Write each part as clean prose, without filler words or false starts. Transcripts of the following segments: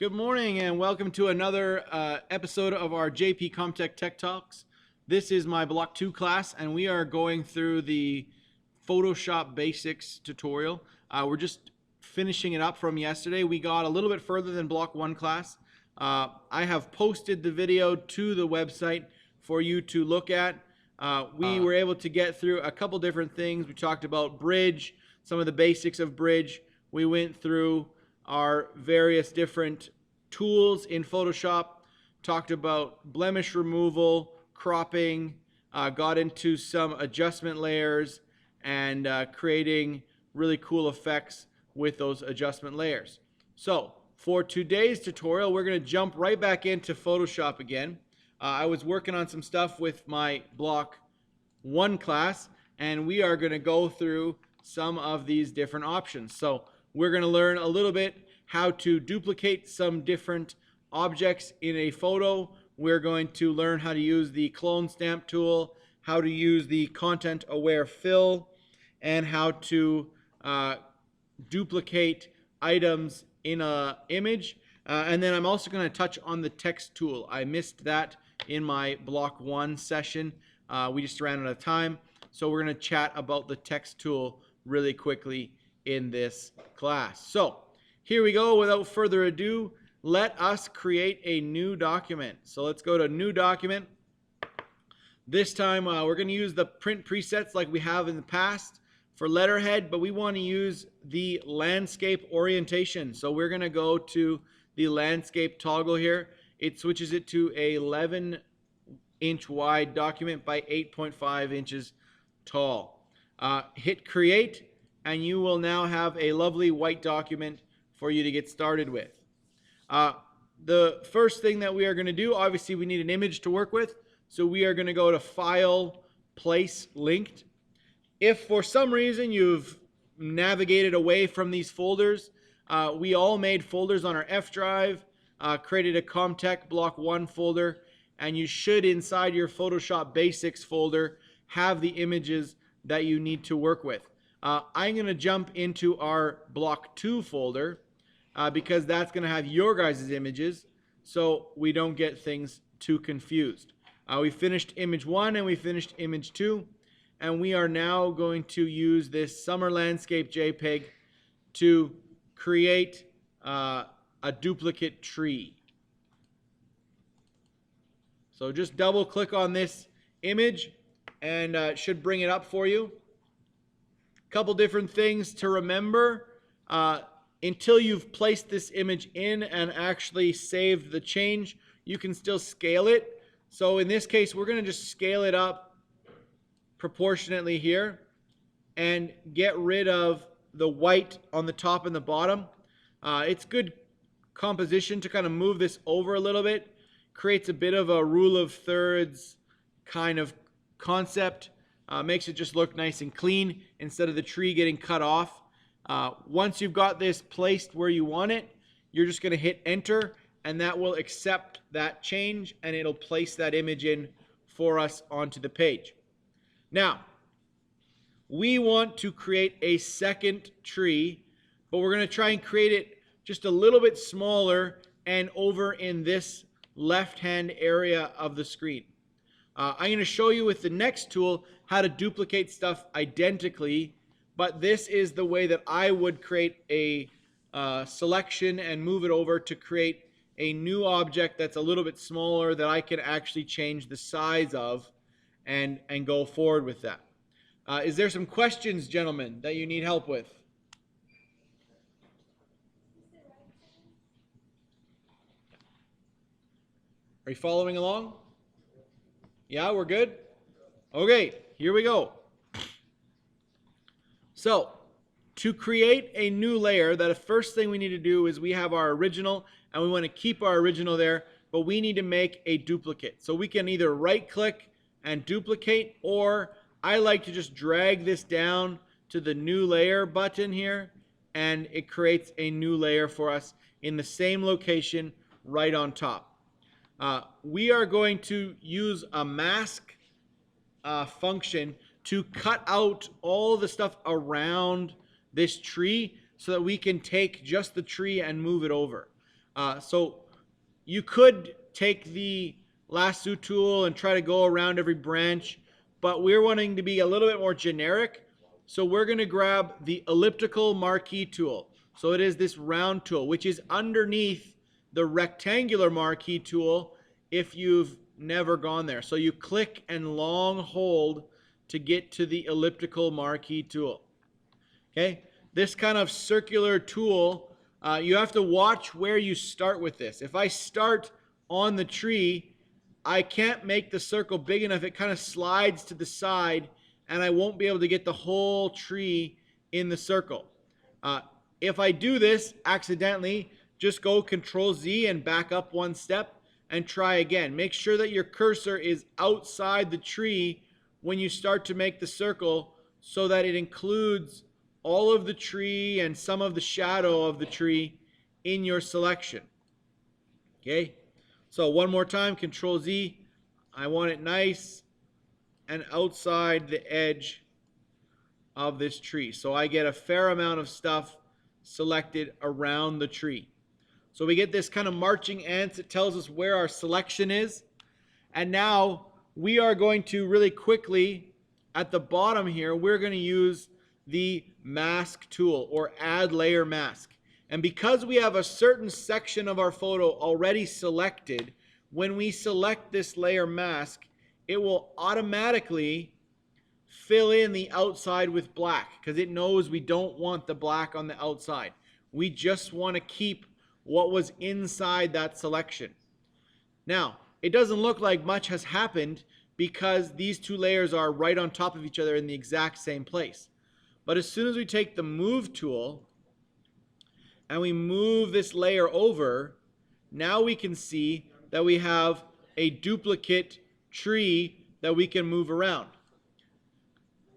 Good morning and welcome to another episode of our JP Comtech Tech Talks. This is my Block 2 class and we are going through the Photoshop Basics tutorial. We're just finishing it up from yesterday. We got a little bit further than Block 1 class. I have posted the video to the website for you to look at. We were able to get through a couple different things. We talked about bridge, some of the basics of bridge. We went through our various different tools in Photoshop, talked about blemish removal, cropping, got into some adjustment layers and creating really cool effects with those adjustment layers. So for today's tutorial, we're going to jump right back into Photoshop again. I was working on some stuff with my Block 1 class and we are going to go through some of these different options. So we're going to learn a little bit how to duplicate some different objects in a photo. We're going to learn how to use the clone stamp tool, how to use the content aware fill, and how to duplicate items in an image. And then I'm also going to touch on the text tool. I missed that in my Block 1 session. We just ran out of time. So we're going to chat about the text tool really quickly in this class. So here we go. Without further ado, let us create a new document. So let's go to New Document. This time we're going to use the print presets like we have in the past for letterhead, but we want to use the landscape orientation. So we're going to go to the landscape toggle here. It switches it to a 11-inch wide document by 8.5 inches tall. Hit create and you will now have a lovely white document for you to get started with. The first thing that we are going to do, obviously we need an image to work with, so we are going to go to File, Place, Linked. If for some reason you've navigated away from these folders, we all made folders on our F drive, created a Comtech Block 1 folder, and you should inside your Photoshop Basics folder have the images that you need to work with. I'm going to jump into our Block 2 folder because that's going to have your guys' images so we don't get things too confused. We finished image 1 and we finished image 2, and we are now going to use this summer landscape JPEG to create a duplicate tree. So just double click on this image and it should bring it up for you. Couple different things to remember. Until you've placed this image in and actually saved the change, you can still scale it. So in this case, we're going to just scale it up proportionately here and get rid of the white on the top and the bottom. It's good composition to kind of move this over a little bit. Creates a bit of a rule of thirds kind of concept. Makes it just look nice and clean instead of the tree getting cut off. Once you've got this placed where you want it, you're just going to hit enter and that will accept that change and it'll place that image in for us onto the page. Now, we want to create a second tree, but we're going to try and create it just a little bit smaller and over in this left-hand area of the screen. I'm going to show you with the next tool how to duplicate stuff identically, but this is the way that I would create a selection and move it over to create a new object that's a little bit smaller that I can actually change the size of and go forward with that. Is there some questions, gentlemen, that you need help with? Are you following along? Yeah, we're good? Okay, here we go. So, to create a new layer, the first thing we need to do is we have our original, and we want to keep our original there, but we need to make a duplicate. So we can either right-click and duplicate, or I like to just drag this down to the New Layer button here, and it creates a new layer for us in the same location right on top. We are going to use a mask function to cut out all the stuff around this tree so that we can take just the tree and move it over. So you could take the lasso tool and try to go around every branch, but we're wanting to be a little bit more generic. So we're going to grab the elliptical marquee tool. So it is this round tool, which is underneath the rectangular marquee tool if you've never gone there. So you click and long hold to get to the elliptical marquee tool. Okay, this kind of circular tool, you have to watch where you start with this. If I start on the tree, I can't make the circle big enough. It kind of slides to the side and I won't be able to get the whole tree in the circle. If I do this accidentally, just go Control Z and back up one step and try again. Make sure that your cursor is outside the tree when you start to make the circle so that it includes all of the tree and some of the shadow of the tree in your selection. Okay, so one more time, Control Z. I want it nice and outside the edge of this tree. So I get a fair amount of stuff selected around the tree. So we get this kind of marching ants. It tells us where our selection is. And now we are going to really quickly, at the bottom here, we're going to use the mask tool or add layer mask. And because we have a certain section of our photo already selected, when we select this layer mask, it will automatically fill in the outside with black because it knows we don't want the black on the outside. We just want to keep what was inside that selection. Now, it doesn't look like much has happened because these two layers are right on top of each other in the exact same place. But as soon as we take the move tool and we move this layer over, now we can see that we have a duplicate tree that we can move around.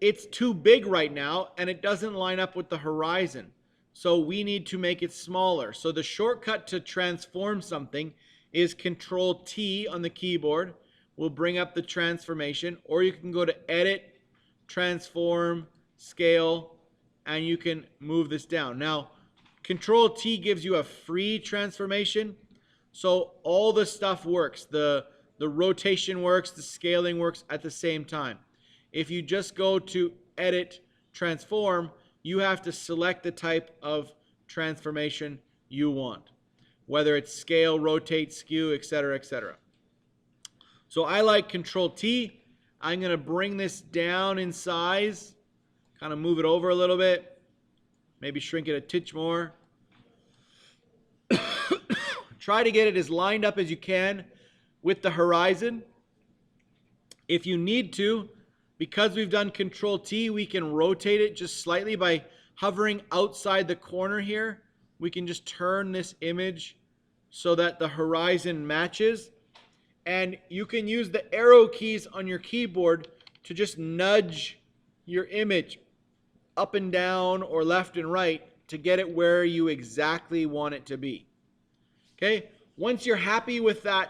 It's too big right now and it doesn't line up with the horizon. So we need to make it smaller. So the shortcut to transform something is Control T on the keyboard. We'll bring up the transformation, or you can go to Edit, Transform, Scale, and you can move this down. Now, Control T gives you a free transformation. So all the stuff works. The rotation works, the scaling works at the same time. If you just go to Edit, Transform, you have to select the type of transformation you want, whether it's scale, rotate, skew, etc., etc. So I like Control T. I'm going to bring this down in size, kind of move it over a little bit, maybe shrink it a titch more. Try to get it as lined up as you can with the horizon. If you need to, because we've done Control T, we can rotate it just slightly by hovering outside the corner here. We can just turn this image so that the horizon matches. And you can use the arrow keys on your keyboard to just nudge your image up and down or left and right to get it where you exactly want it to be. Okay, once you're happy with that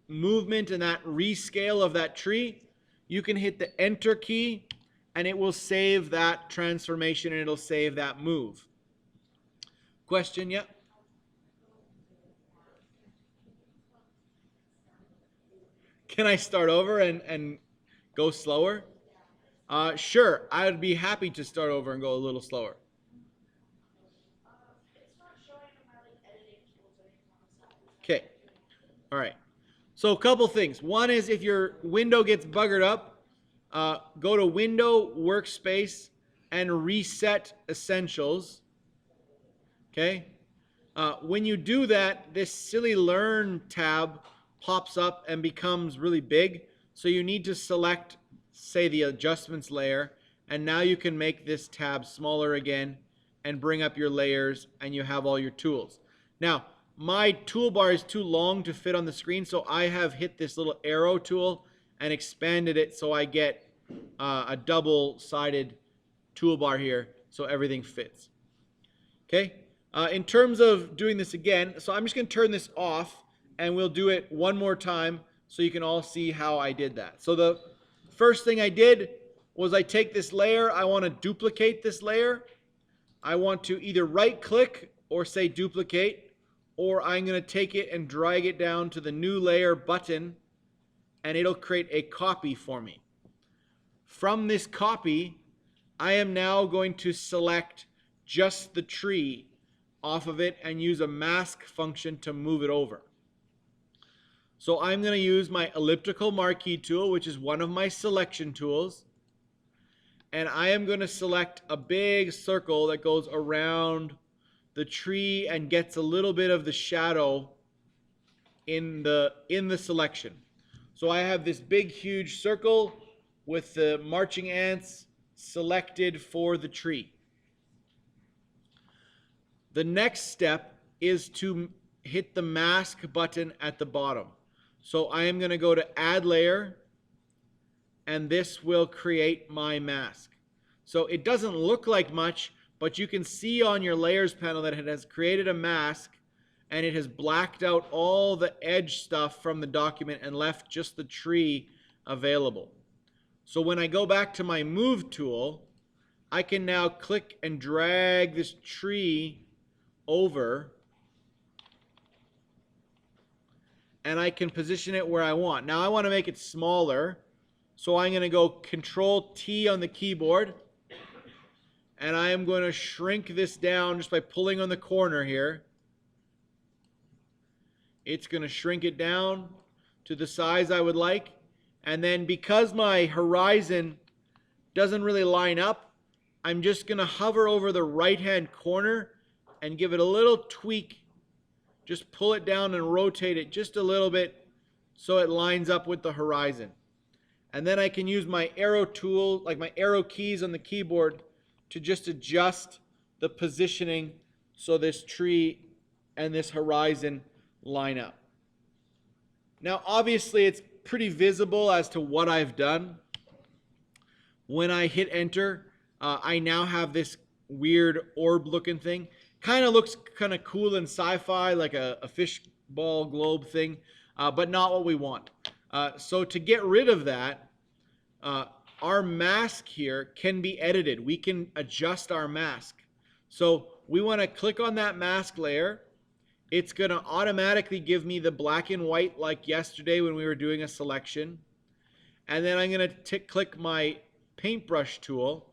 movement and that rescale of that tree, you can hit the Enter key and it will save that transformation and it'll save that move. Question yet? Can I start over and go slower? Sure, I would be happy to start over and go a little slower. Okay, all right. So a couple things. One is if your window gets buggered up, go to Window, Workspace, and Reset Essentials. Okay? When you do that, this silly Learn tab pops up and becomes really big. So you need to select, say, the Adjustments layer, and now you can make this tab smaller again and bring up your layers, and you have all your tools. Now, my toolbar is too long to fit on the screen, so I have hit this little arrow tool and expanded it so I get a double-sided toolbar here so everything fits. Okay, in terms of doing this again, so I'm just going to turn this off and we'll do it one more time so you can all see how I did that. So the first thing I did was I take this layer, I want to duplicate this layer. I want to either right-click or say duplicate, or I'm going to take it and drag it down to the new layer button, and it'll create a copy for me. From this copy, I am now going to select just the tree off of it and use a mask function to move it over. So I'm going to use my elliptical marquee tool, which is one of my selection tools, and I am going to select a big circle that goes around the tree and gets a little bit of the shadow in the selection. So I have this big huge circle with the marching ants selected for the tree. The next step is to hit the mask button at the bottom. So I am going to go to add layer, and this will create my mask. So it doesn't look like much, but you can see on your layers panel that it has created a mask, and it has blacked out all the edge stuff from the document and left just the tree available. So when I go back to my move tool, I can now click and drag this tree over, and I can position it where I want. Now I want to make it smaller, so I'm going to go Control T on the keyboard, and I am going to shrink this down just by pulling on the corner here. It's going to shrink it down to the size I would like. And then because my horizon doesn't really line up, I'm just going to hover over the right-hand corner and give it a little tweak. Just pull it down and rotate it just a little bit so it lines up with the horizon. And then I can use my arrow tool, like my arrow keys on the keyboard, to just adjust the positioning so this tree and this horizon line up. Now obviously it's pretty visible as to what I've done. When I hit enter, I now have this weird orb looking thing. Kind of looks kind of cool in sci-fi, like a fishball globe thing, but not what we want. So to get rid of that, our mask here can be edited. We can adjust our mask. So we want to click on that mask layer. It's going to automatically give me the black and white like yesterday when we were doing a selection. And then I'm going to click my paintbrush tool,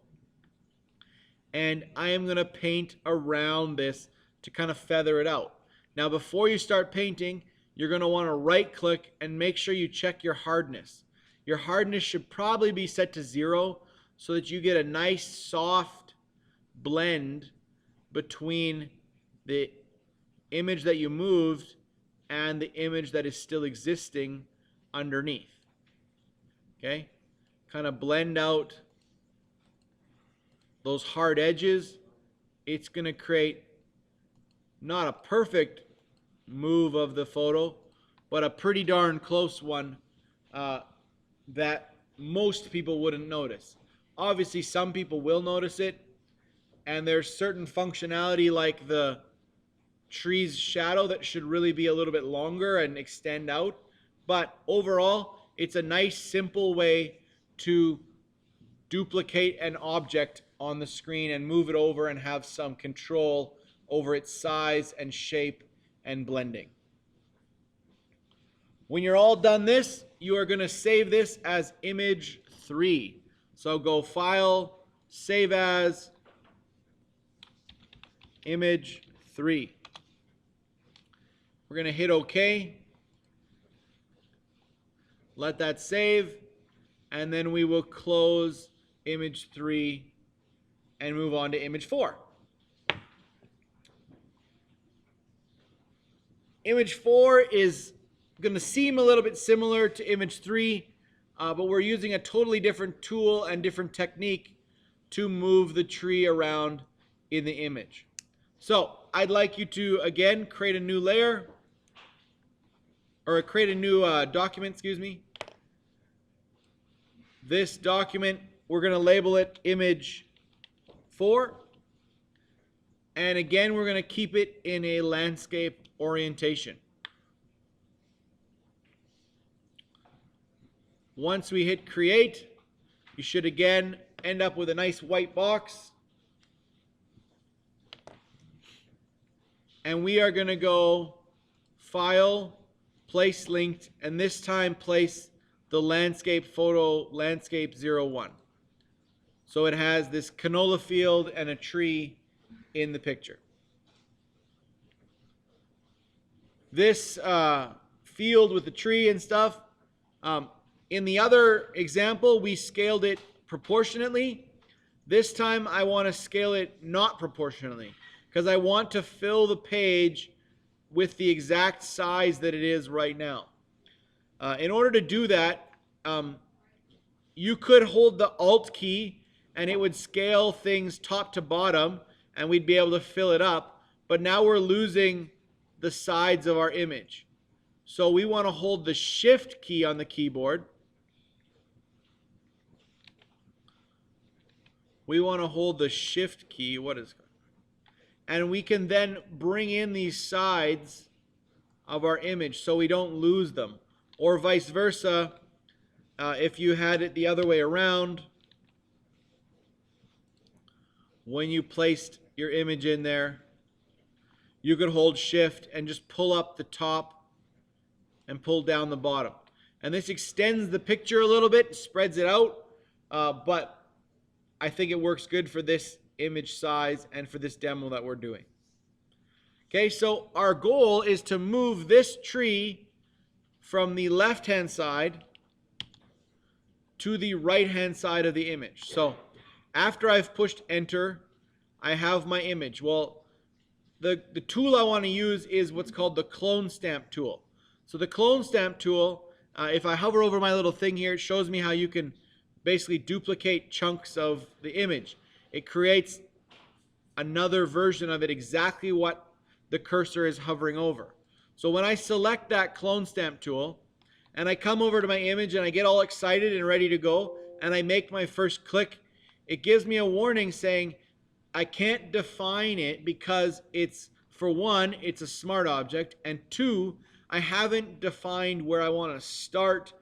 and I am going to paint around this to kind of feather it out. Now before you start painting, you're going to want to right click and make sure you check your hardness. Your hardness should probably be set to 0 so that you get a nice soft blend between the image that you moved and the image that is still existing underneath. Okay? Kind of blend out those hard edges. It's going to create not a perfect move of the photo, but a pretty darn close one that most people wouldn't notice. Obviously, some people will notice it, and there's certain functionality like the tree's shadow that should really be a little bit longer and extend out. But overall, it's a nice, simple way to duplicate an object on the screen and move it over and have some control over its size and shape and blending. When you're all done this, you are going to save this as image 3. So go File, Save As, Image 3. We're going to hit OK. Let that save, and then we will close image 3 and move on to image 4. Image 4 is going to seem a little bit similar to image 3, but we're using a totally different tool and different technique to move the tree around in the image. So I'd like you to, again, create a new layer, or create a new document, excuse me. This document, we're going to label it image 4. And again, we're going to keep it in a landscape orientation. Once we hit create, you should again end up with a nice white box. and we are going to go File, Place Linked, and this time place the landscape photo, Landscape 01. So it has this canola field and a tree in the picture. This field with the tree and stuff, in the other example, we scaled it proportionately. This time I want to scale it not proportionately because I want to fill the page with the exact size that it is right now. In order to do that, you could hold the Alt key and it would scale things top to bottom and we'd be able to fill it up. But now we're losing the sides of our image. So we want to hold the Shift key on the keyboard. We want to hold the Shift key. And we can then bring in these sides of our image so we don't lose them. Or vice versa, if you had it the other way around, when you placed your image in there, you could hold Shift and just pull up the top and pull down the bottom. And this extends the picture a little bit, spreads it out, but I think it works good for this image size and for this demo that we're doing. Okay, so our goal is to move this tree from the left-hand side to the right-hand side of the image. So after I've pushed enter, I have my image. Well, the tool I want to use is what's called the clone stamp tool. So the clone stamp tool, if I hover over my little thing here, it shows me how you can basically duplicate chunks of the image. It creates another version of it exactly what the cursor is hovering over. So when I select that clone stamp tool and I come over to my image and I get all excited and ready to go and I make my first click, it gives me a warning saying I can't define it because it's, for one, it's a smart object, and two, I haven't defined where I want to start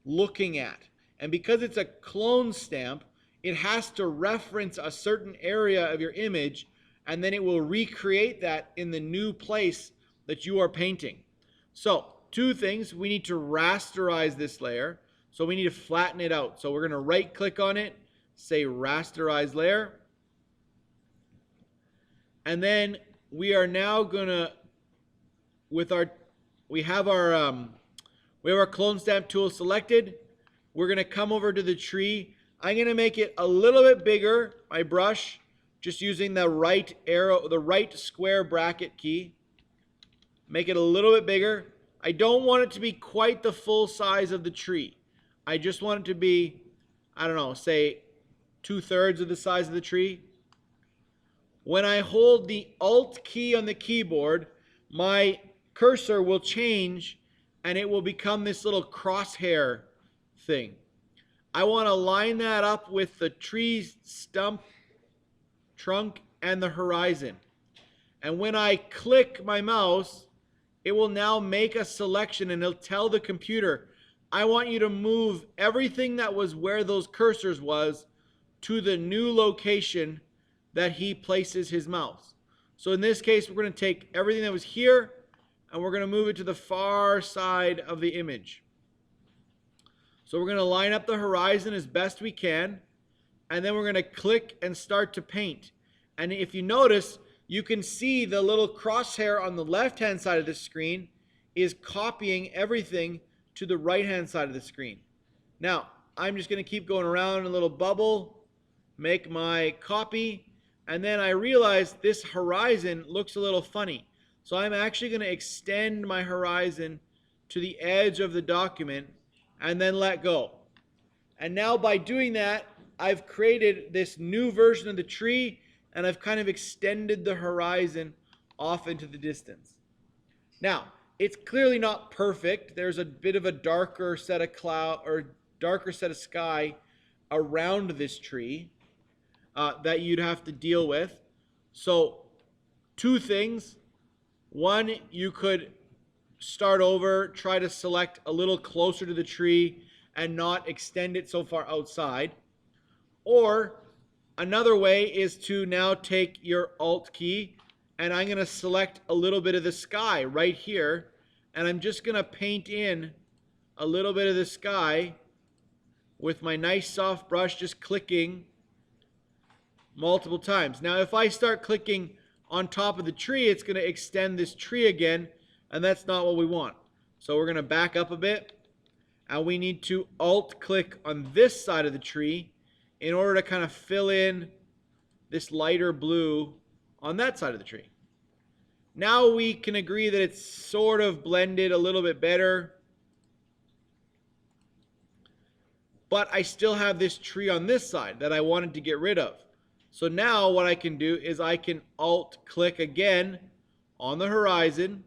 looking at. And because it's a clone stamp, it has to reference a certain area of your image, and then it will recreate that in the new place that you are painting. So, two things. We need to rasterize this layer. So we need to flatten it out. So we're going to right click on it, say rasterize layer. And then we are now going to, we have our clone stamp tool selected. We're going to come over to the tree. I'm going to make it a little bit bigger, my brush, just using the right arrow, the right square bracket key. Make it a little bit bigger. I don't want it to be quite the full size of the tree. I just want it to be, I don't know, say 2/3 of the size of the tree. When I hold the Alt key on the keyboard, my cursor will change and it will become this little crosshair thing. I want to line that up with the tree stump, trunk, and the horizon. And when I click my mouse, it will now make a selection and it'll tell the computer, I want you to move everything that was where those cursors was to the new location that he places his mouse. So in this case, we're going to take everything that was here and we're going to move it to the far side of the image. So we're going to line up the horizon as best we can, and then we're going to click and start to paint. And if you notice, you can see the little crosshair on the left-hand side of the screen is copying everything to the right-hand side of the screen. Now, I'm just going to keep going around a little bubble, make my copy, and then I realize this horizon looks a little funny. So I'm actually going to extend my horizon to the edge of the document and then let go. And now by doing that, I've created this new version of the tree and I've kind of extended the horizon off into the distance. Now, it's clearly not perfect. There's a bit of a darker set of cloud or darker set of sky around this tree that you'd have to deal with. So, two things. One, you could start over, try to select a little closer to the tree and not extend it so far outside. Or another way is to now take your Alt key and I'm going to select a little bit of the sky right here, and I'm just going to paint in a little bit of the sky with my nice soft brush, just clicking multiple times. Now if I start clicking on top of the tree, it's going to extend this tree again, and that's not what we want. So we're going to back up a bit, and we need to alt click on this side of the tree in order to kind of fill in this lighter blue on that side of the tree. Now we can agree that it's sort of blended a little bit better, but I still have this tree on this side that I wanted to get rid of. So now what I can do is I can alt click again on the horizon,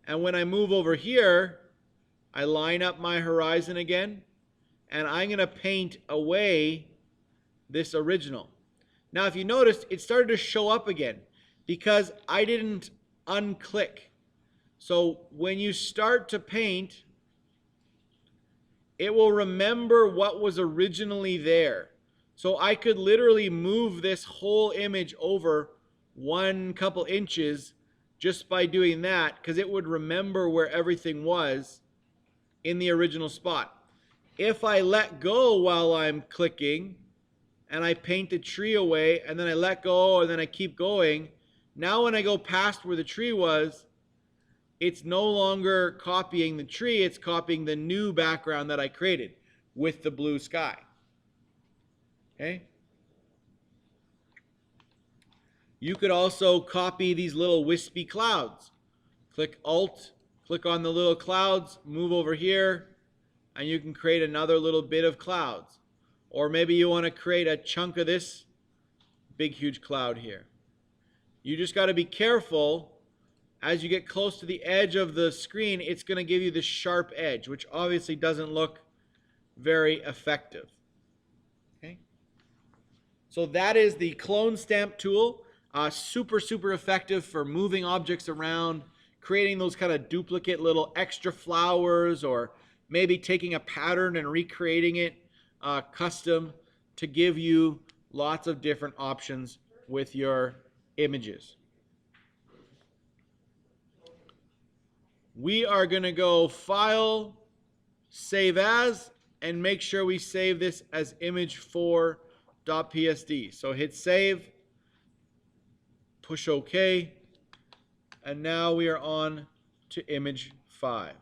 and when I move over here, I line up my horizon again, and I'm going to paint away this original. Now if you noticed, it started to show up again because I didn't unclick. So when you start to paint, it will remember what was originally there. So I could literally move this whole image over one couple inches just by doing that, because it would remember where everything was in the original spot. If I let go while I'm clicking and I paint the tree away and then I let go and then I keep going, now when I go past where the tree was, it's no longer copying the tree, it's copying the new background that I created with the blue sky. Okay? You could also copy these little wispy clouds. Click Alt, click on the little clouds, move over here, and you can create another little bit of clouds. Or maybe you want to create a chunk of this big huge cloud here. You just got to be careful. As you get close to the edge of the screen, it's going to give you this sharp edge, which obviously doesn't look very effective. Okay? So that is the clone stamp tool. Super effective for moving objects around, creating those kind of duplicate little extra flowers, or maybe taking a pattern and recreating it custom to give you lots of different options with your images. We are going to go File, Save As, and make sure we save this as image4.psd. So hit Save, push OK, and now we are on to image 5.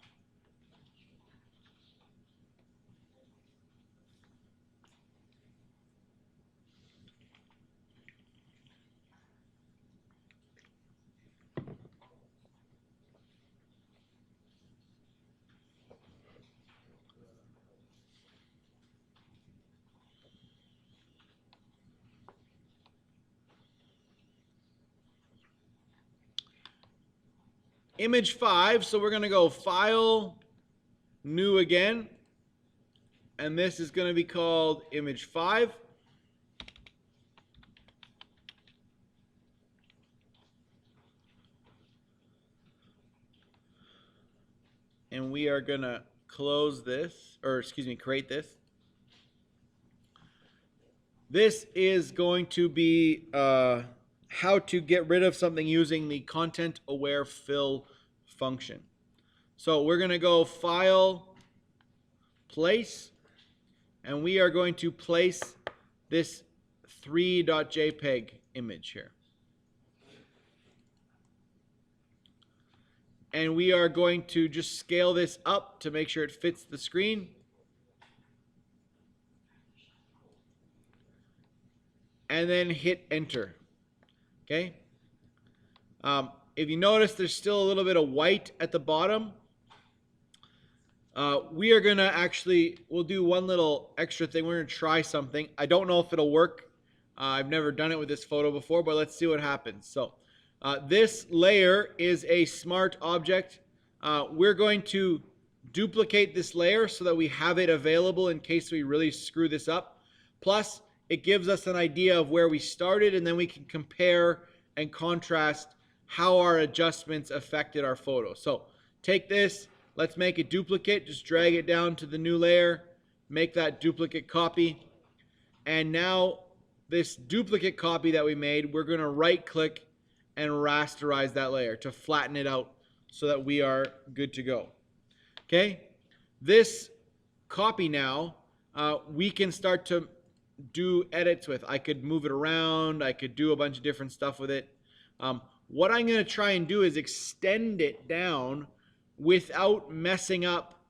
Image 5, so we're going to go File, New again, and this is going to be called Image 5. And we are going to close this, or excuse me, create this. This is going to be how to get rid of something using the content aware fill function. So we're going to go File, Place, and we are going to place this 3.jpg image here. And we are going to just scale this up to make sure it fits the screen. And then hit Enter. Okay. If you notice, there's still a little bit of white at the bottom. We are going to we'll do one little extra thing. We're going to try something. I don't know if it'll work. I've never done it with this photo before, but let's see what happens. So this layer is a smart object. We're going to duplicate this layer so that we have it available in case we really screw this up. Plus, it gives us an idea of where we started, and then we can compare and contrast how our adjustments affected our photo. So take this, let's make a duplicate, just drag it down to the new layer, make that duplicate copy, and now this duplicate copy that we made, we're going to right click and rasterize that layer to flatten it out so that we are good to go. Okay, this copy now, we can start to do edits with. I could move it around. I could do a bunch of different stuff with it. What I'm going to try and do is extend it down without messing up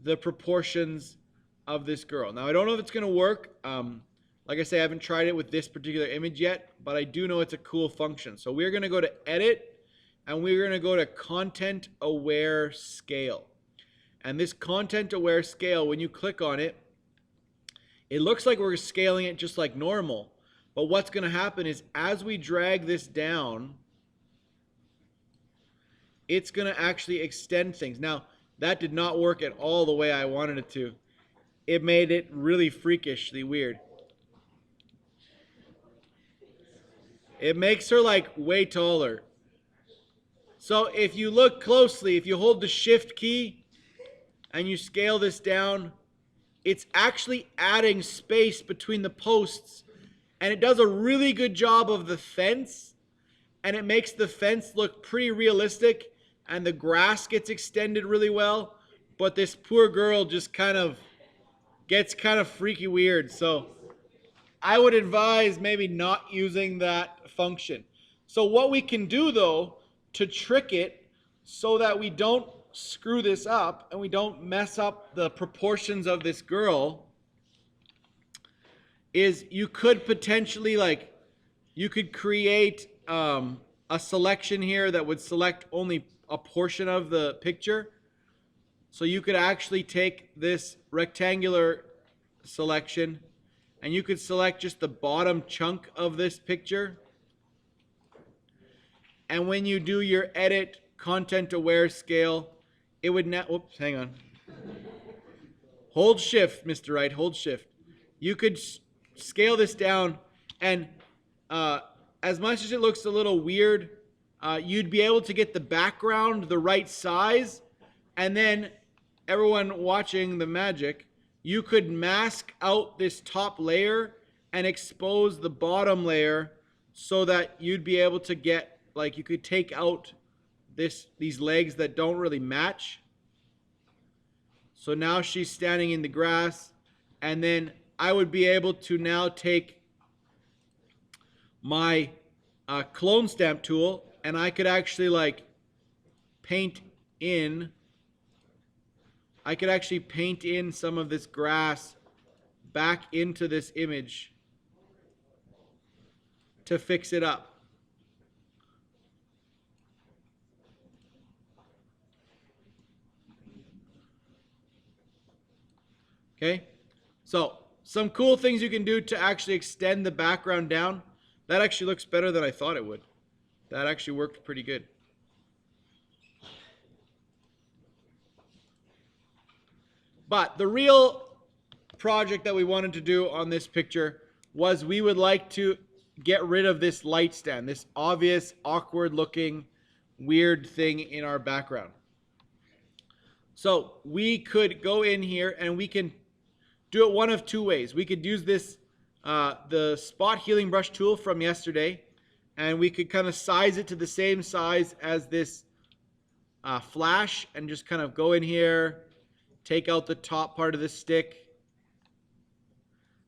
the proportions of this girl. Now, I don't know if it's going to work. Like I say, I haven't tried it with this particular image yet, but I do know it's a cool function. So we're going to go to Edit, and we're going to go to Content Aware Scale. And this Content Aware Scale, when you click on it, it looks like we're scaling it just like normal. But what's going to happen is as we drag this down, it's going to actually extend things. Now, that did not work at all the way I wanted it to. It made it really freakishly weird. It makes her like way taller. So if you look closely, if you hold the Shift key and you scale this down, it's actually adding space between the posts, and it does a really good job of the fence, and it makes the fence look pretty realistic, and the grass gets extended really well, but this poor girl just kind of gets kind of freaky weird. So I would advise maybe not using that function. So what we can do though to trick it so that we don't screw this up and we don't mess up the proportions of this girl is you could potentially you could create a selection here that would select only a portion of the picture. So you could actually take this rectangular selection and you could select just the bottom chunk of this picture. And when you do your edit content aware scale, it would now, whoops, hang on. Hold shift, Mr. Wright, hold shift. You could scale this down, and as much as it looks a little weird, you'd be able to get the background the right size, and then everyone watching the magic, you could mask out this top layer and expose the bottom layer so that you'd be able to get, you could take out these legs that don't really match. So now she's standing in the grass, and then I would be able to now take my clone stamp tool, and I could actually paint in some of this grass back into this image to fix it up. Okay, so some cool things you can do to actually extend the background down. That actually looks better than I thought it would. That actually worked pretty good. But the real project that we wanted to do on this picture was we would like to get rid of this light stand, this obvious, awkward looking, weird thing in our background. So we could go in here and we can do it one of two ways. We could use this, the spot healing brush tool from yesterday, and we could kind of size it to the same size as this flash and just kind of go in here, take out the top part of the stick.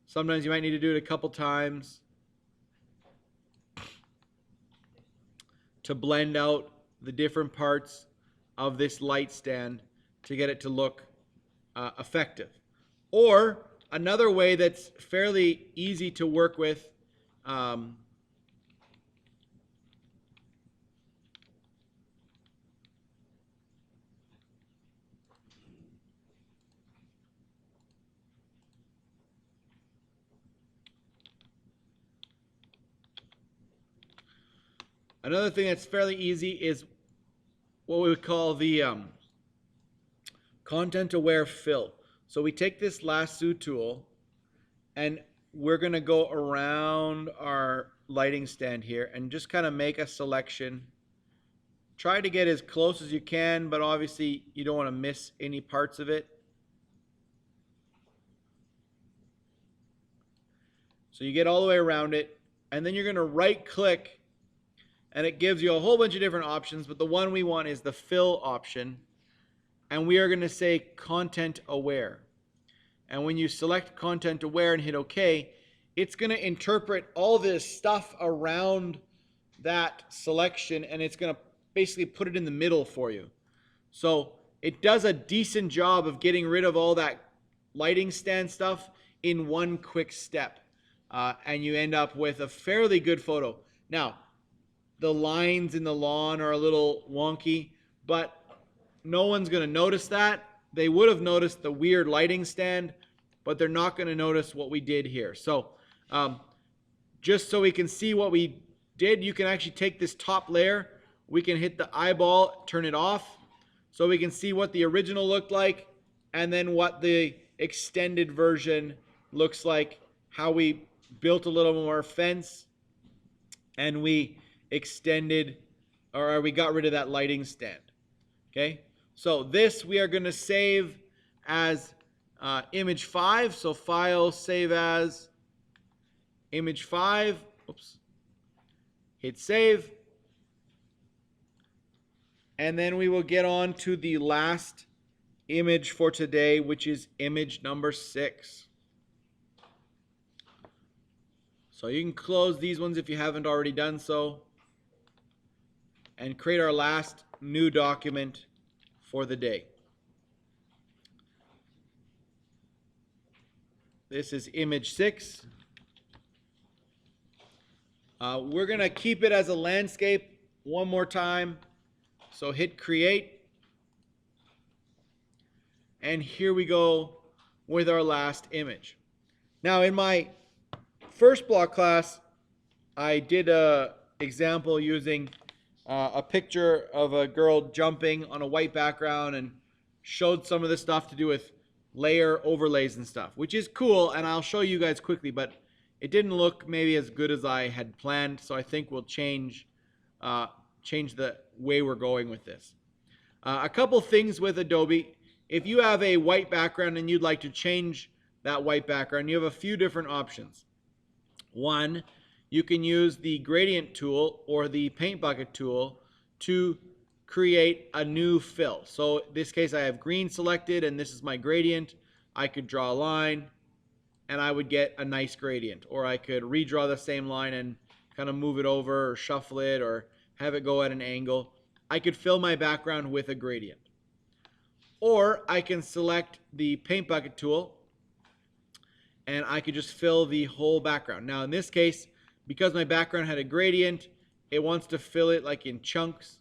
Sometimes you might need to do it a couple times to blend out the different parts of this light stand to get it to look effective. Or another way that's fairly easy to work with, another thing that's fairly easy is what we would call the content aware fill. So we take this lasso tool and we're going to go around our lighting stand here and just kind of make a selection. Try to get as close as you can, but obviously you don't want to miss any parts of it. So you get all the way around it, and then you're going to right click and it gives you a whole bunch of different options, but the one we want is the fill option, and we are going to say content aware. And when you select content aware and hit OK, it's going to interpret all this stuff around that selection, and it's going to basically put it in the middle for you. So it does a decent job of getting rid of all that lighting stand stuff in one quick step. And you end up with a fairly good photo. Now, the lines in the lawn are a little wonky, but no one's going to notice that. They would have noticed the weird lighting stand, but they're not going to notice what we did here. So just so we can see what we did, you can actually take this top layer. We can hit the eyeball, turn it off, so we can see what the original looked like and then what the extended version looks like, how we built a little more fence and we extended, or we got rid of that lighting stand. Okay, so this we are going to save as image 5. So file, save as image 5. Oops. Hit save. And then we will get on to the last image for today, which is image number 6. So you can close these ones if you haven't already done so, and create our last new document for the day. This is image 6. We're going to keep it as a landscape one more time. So hit create. And here we go with our last image. Now in my first block class, I did a example using a picture of a girl jumping on a white background and showed some of the stuff to do with layer overlays and stuff, which is cool, and I'll show you guys quickly, but it didn't look maybe as good as I had planned, so I think we'll change the way we're going with this. A couple things with Adobe. If you have a white background and you'd like to change that white background, you have a few different options. One, you can use the gradient tool or the paint bucket tool to create a new fill. So in this case I have green selected and this is my gradient. I could draw a line and I would get a nice gradient, or I could redraw the same line and kind of move it over or shuffle it or have it go at an angle. I could fill my background with a gradient. Or I can select the paint bucket tool and I could just fill the whole background. Now in this case, because my background had a gradient, it wants to fill it like in chunks.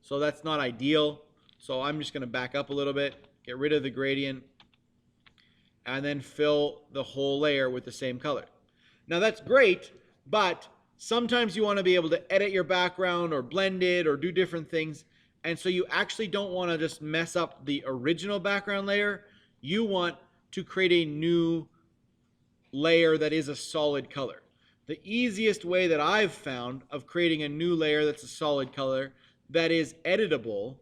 So that's not ideal. So I'm just going to back up a little bit, get rid of the gradient, and then fill the whole layer with the same color. Now that's great, but sometimes you want to be able to edit your background or blend it or do different things. And so you actually don't want to just mess up the original background layer. You want to create a new layer that is a solid color. The easiest way that I've found of creating a new layer that's a solid color that is editable,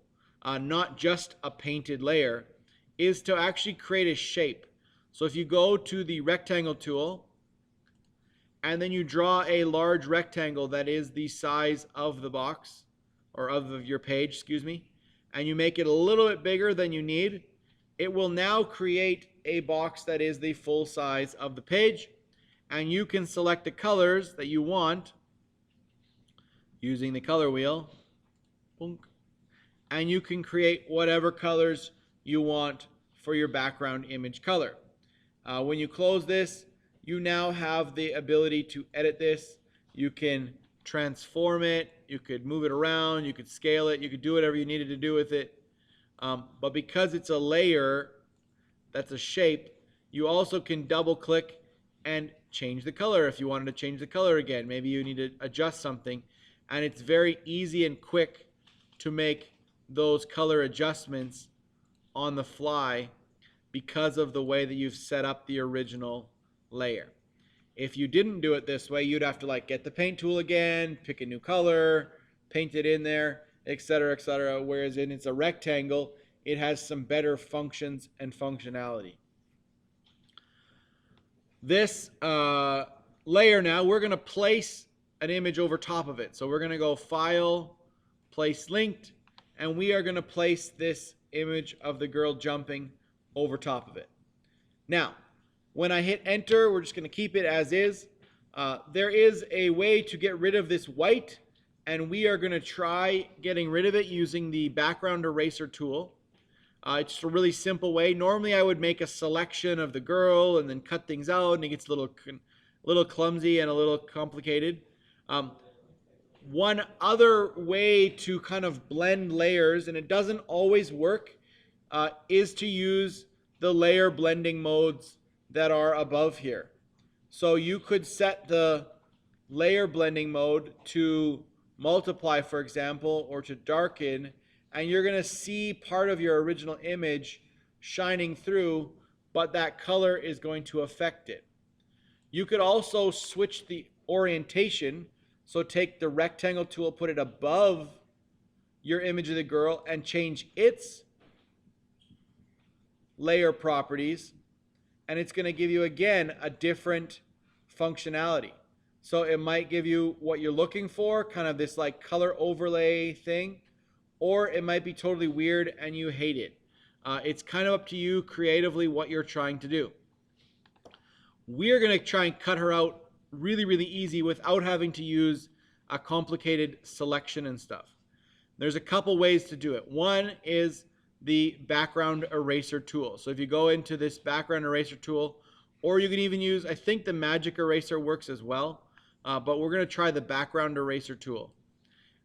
not just a painted layer, is to actually create a shape. So if you go to the rectangle tool and then you draw a large rectangle that is the size of the box, or of your page, excuse me, and you make it a little bit bigger than you need, it will now create a box that is the full size of the page, and you can select the colors that you want using the color wheel, and you can create whatever colors you want for your background image color. When you close this, you now have the ability to edit this. You can transform it, you could move it around, you could scale it, you could do whatever you needed to do with it. But because it's a layer, that's a shape, you also can double click and change the color if you wanted to change the color again. Maybe you need to adjust something, and it's very easy and quick to make those color adjustments on the fly because of the way that you've set up the original layer. If you didn't do it this way, you'd have to like get the paint tool again, pick a new color, paint it in there, etc., etc. Whereas in it's a rectangle, it has some better functions and functionality. This layer now, we're going to place an image over top of it. So we're going to go File, Place Linked, and we are going to place this image of the girl jumping over top of it. Now, when I hit enter, we're just going to keep it as is. There is a way to get rid of this white, and we are going to try getting rid of it using the background eraser tool. It's just a really simple way. Normally I would make a selection of the girl and then cut things out, and it gets a little clumsy and a little complicated. One other way to kind of blend layers, and it doesn't always work, is to use the layer blending modes that are above here. So you could set the layer blending mode to multiply, for example, or to darken, and you're going to see part of your original image shining through, but that color is going to affect it. You could also switch the orientation. So take the rectangle tool, put it above your image of the girl, and change its layer properties, and it's going to give you again a different functionality. So it might give you what you're looking for, kind of this like color overlay thing, or it might be totally weird and you hate it. It's kind of up to you creatively what you're trying to do. We're going to try and cut her out really, really easy without having to use a complicated selection and stuff. There's a couple ways to do it. One is the background eraser tool. So if you go into this background eraser tool, or you can even use, I think the magic eraser works as well, but we're going to try the background eraser tool.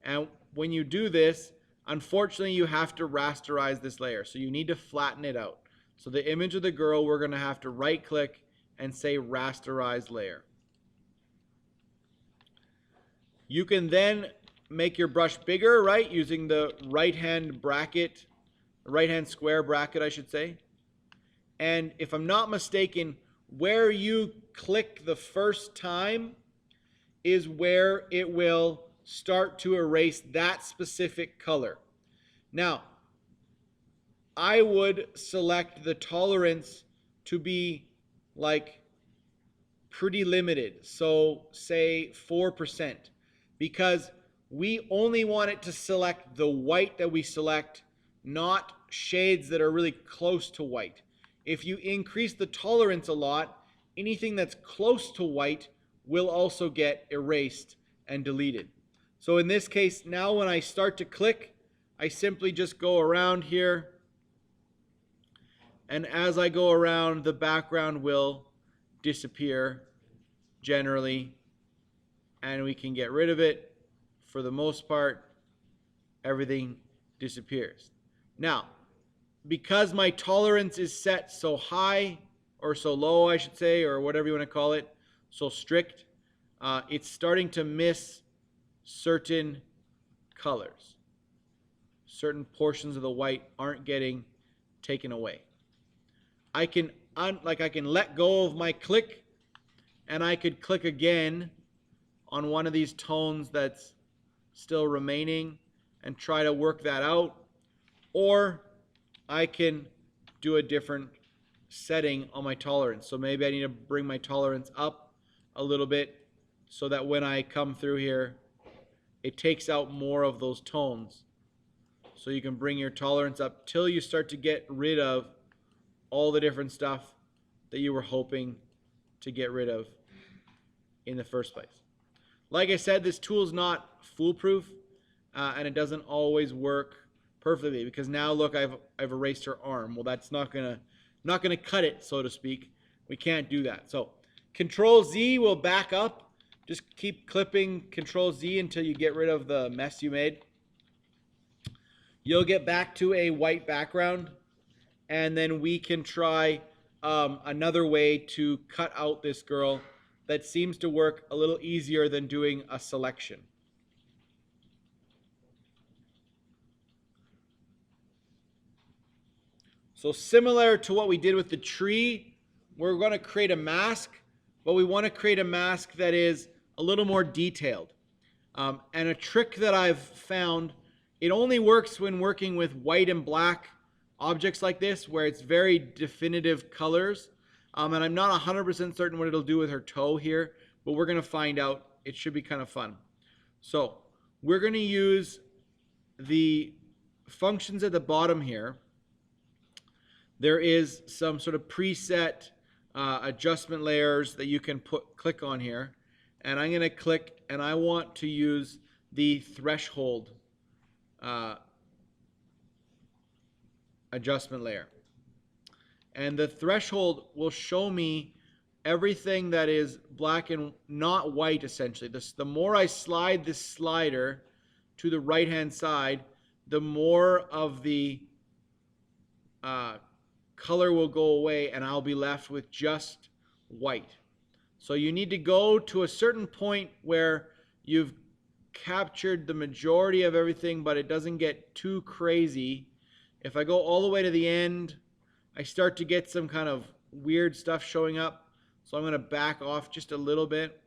And when you do this, unfortunately you have to rasterize this layer. So you need to flatten it out. So the image of the girl, we're going to have to right click and say rasterize layer. You can then make your brush bigger, right, using the right-hand bracket, right-hand square bracket, I should say. And if I'm not mistaken, where you click the first time is where it will start to erase that specific color. Now, I would select the tolerance to be like pretty limited, so say 4%, because we only want it to select the white that we select, not shades that are really close to white. If you increase the tolerance a lot, anything that's close to white will also get erased and deleted. So in this case, now when I start to click, I simply just go around here, and as I go around, the background will disappear generally, and we can get rid of it. For the most part, everything disappears. Now, because my tolerance is set so high, or so low, I should say, or whatever you want to call it, so strict, it's starting to miss certain colors. Certain portions of the white aren't getting taken away. I can let go of my click, and I could click again on one of these tones that's still remaining and try to work that out, or I can do a different setting on my tolerance. So maybe I need to bring my tolerance up a little bit so that when I come through here, it takes out more of those tones. So you can bring your tolerance up till you start to get rid of all the different stuff that you were hoping to get rid of in the first place. Like I said, this tool is not foolproof, and it doesn't always work perfectly, because now look, I've erased her arm. Well, that's not gonna cut it, so to speak. We can't do that. So Control Z will back up. Just keep clipping Control Z until you get rid of the mess you made. You'll get back to a white background, and then we can try another way to cut out this girl that seems to work a little easier than doing a selection. So similar to what we did with the tree, we're going to create a mask, but we want to create a mask that is a little more detailed. And a trick that I've found, it only works when working with white and black objects like this, where it's very definitive colors. And I'm not 100% certain what it'll do with her toe here, but we're going to find out it should be kind of fun. So we're going to use the functions at the bottom here. There is some sort of preset adjustment layers that you can click on here. And I'm going to click, and I want to use the threshold adjustment layer. And the threshold will show me everything that is black and not white, essentially. The more I slide this slider to the right-hand side, the more of the color will go away, and I'll be left with just white. So you need to go to a certain point where you've captured the majority of everything, but it doesn't get too crazy. If I go all the way to the end, I start to get some kind of weird stuff showing up. So I'm going to back off just a little bit.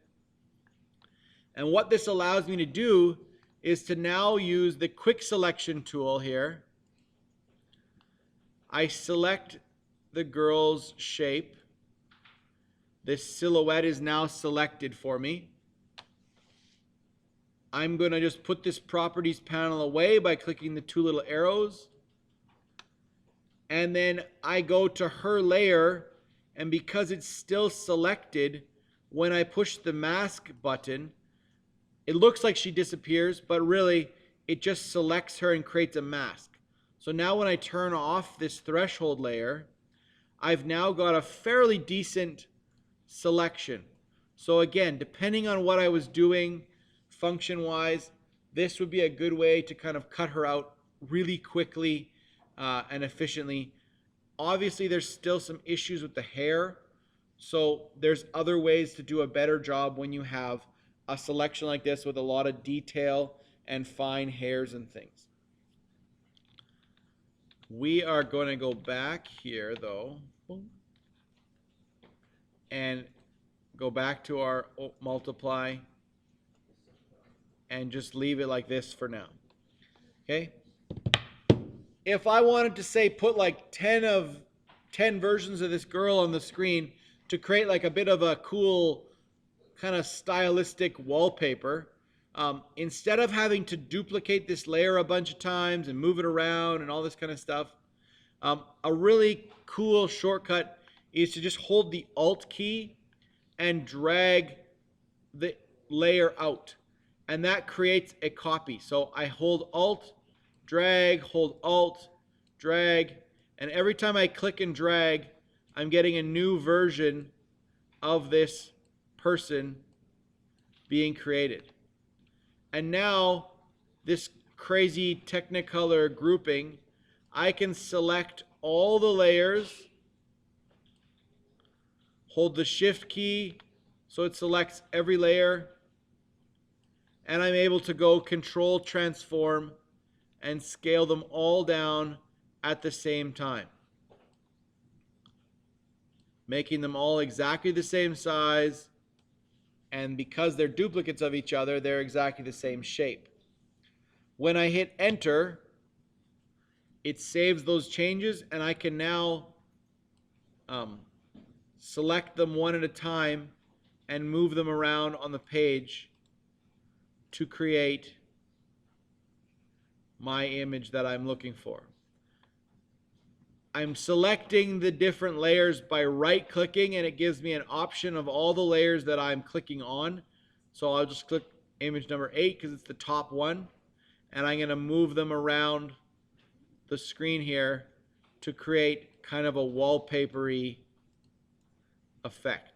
And what this allows me to do is to now use the quick selection tool here. I select the girl's shape. This silhouette is now selected for me. I'm going to just put this properties panel away by clicking the two little arrows. And then I go to her layer, and because it's still selected, when I push the mask button, it looks like she disappears, but really it just selects her and creates a mask. So now when I turn off this threshold layer, I've now got a fairly decent selection. So again, depending on what I was doing function-wise, this would be a good way to kind of cut her out really quickly and efficiently. Obviously, there's still some issues with the hair, so there's other ways to do a better job when you have a selection like this with a lot of detail and fine hairs and things. We are going to go back here, though, and go back to our multiply and just leave it like this for now. Okay? If I wanted to say put like 10 versions of this girl on the screen to create like a bit of a cool kind of stylistic wallpaper, instead of having to duplicate this layer a bunch of times and move it around and all this kind of stuff, a really cool shortcut is to just hold the Alt key and drag the layer out. And that creates a copy. So I hold Alt, drag, hold Alt, drag, and every time I click and drag, I'm getting a new version of this person being created. And now this crazy Technicolor grouping, I can select all the layers, hold the Shift key so it selects every layer, and I'm able to go Control Transform and scale them all down at the same time, making them all exactly the same size, and because they're duplicates of each other, they're exactly the same shape. When I hit Enter, it saves those changes, and I can now select them one at a time and move them around on the page to create my image that I'm looking for. I'm selecting the different layers by right-clicking, and it gives me an option of all the layers that I'm clicking on. So I'll just click image number 8 because it's the top one, and I'm going to move them around the screen here to create kind of a wallpapery effect.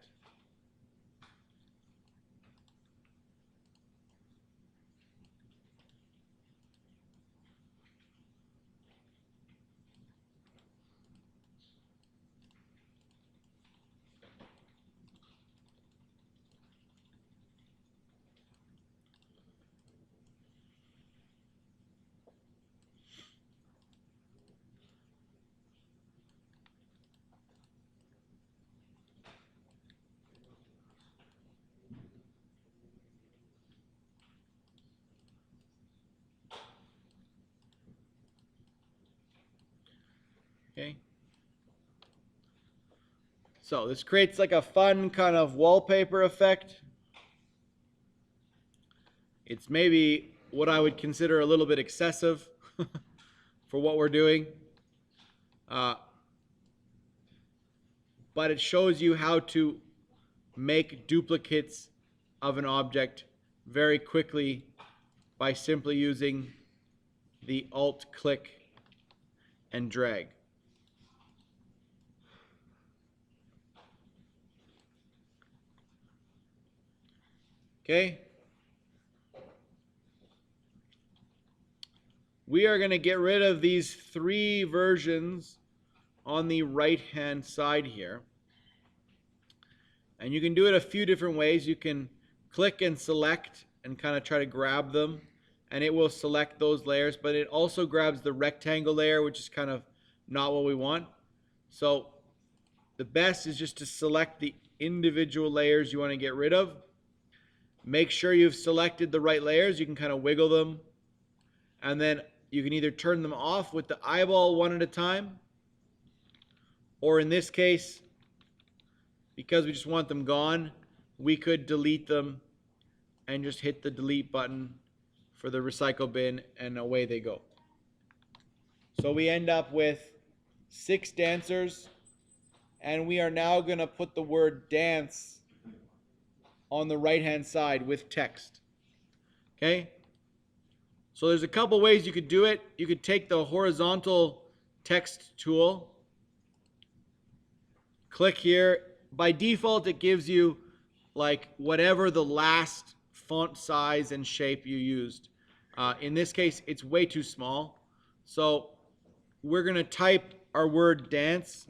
Okay. So this creates like a fun kind of wallpaper effect. It's maybe what I would consider a little bit excessive for what we're doing. But it shows you how to make duplicates of an object very quickly by simply using the Alt click and drag. Okay. We are going to get rid of these 3 versions on the right hand side here. And you can do it a few different ways. You can click and select and kind of try to grab them, and it will select those layers, but it also grabs the rectangle layer, which is kind of not what we want. So the best is just to select the individual layers you want to get rid of. Make sure you've selected the right layers. You can kind of wiggle them, and then you can either turn them off with the eyeball one at a time, or in this case, because we just want them gone, we could delete them and just hit the delete button for the recycle bin, and away they go. So we end up with 6 dancers, and we are now going to put the word dance on the right hand side with text. Okay? So there's a couple ways you could do it. You could take the horizontal text tool, click here. By default, it gives you like whatever the last font size and shape you used. In this case, it's way too small. So we're going to type our word dance,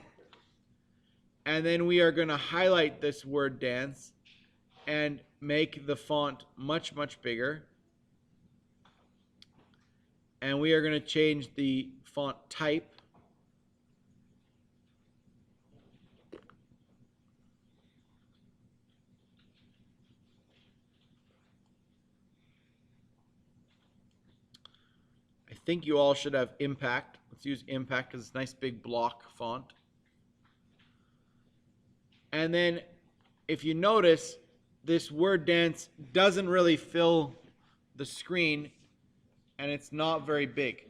and then we are going to highlight this word dance and make the font much, much bigger. And we are going to change the font type. I think you all should have impact. Let's use impact because it's a nice big block font. And then if you notice, this word dance doesn't really fill the screen, and it's not very big.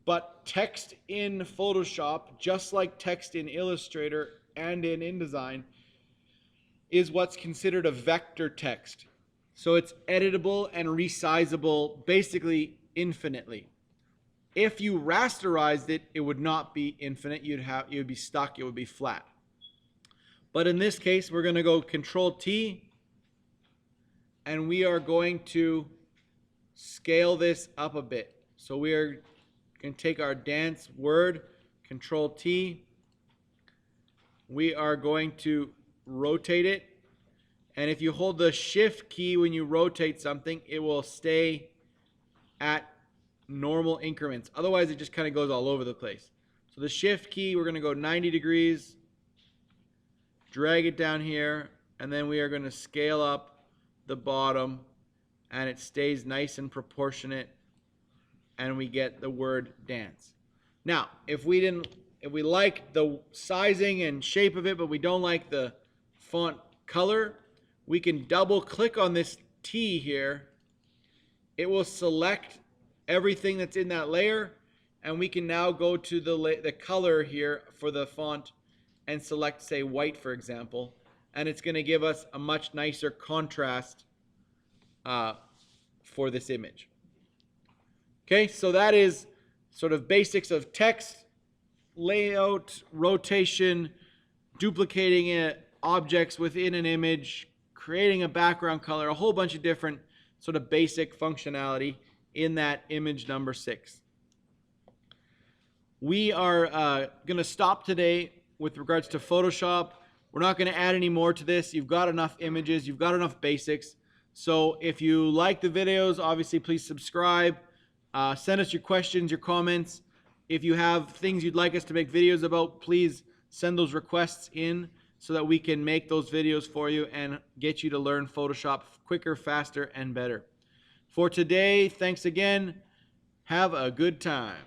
But text in Photoshop, just like text in Illustrator and in InDesign, is what's considered a vector text. So it's editable and resizable basically infinitely. If you rasterized it, it would not be infinite. You would be stuck. It would be flat. But in this case, we're going to go Control T, and we are going to scale this up a bit. So we are going to take our dance word, Control T. We are going to rotate it. And if you hold the Shift key when you rotate something, it will stay at normal increments. Otherwise, it just kind of goes all over the place. So the Shift key, we're going to go 90 degrees, drag it down here, and then we are going to scale up the bottom, and it stays nice and proportionate, and we get the word dance. Now, if we like the sizing and shape of it, but we don't like the font color, we can double click on this T here. It will select everything that's in that layer, and we can now go to the color here for the font and select, say, white, for example, and it's going to give us a much nicer contrast for this image. Okay, so that is sort of basics of text, layout, rotation, duplicating objects within an image, creating a background color, a whole bunch of different sort of basic functionality in that image number 6. We are going to stop today with regards to Photoshop. We're not going to add any more to this. You've got enough images. You've got enough basics. So if you like the videos, obviously please subscribe. Send us your questions, your comments. If you have things you'd like us to make videos about, please send those requests in so that we can make those videos for you and get you to learn Photoshop quicker, faster, and better. For today, thanks again. Have a good time.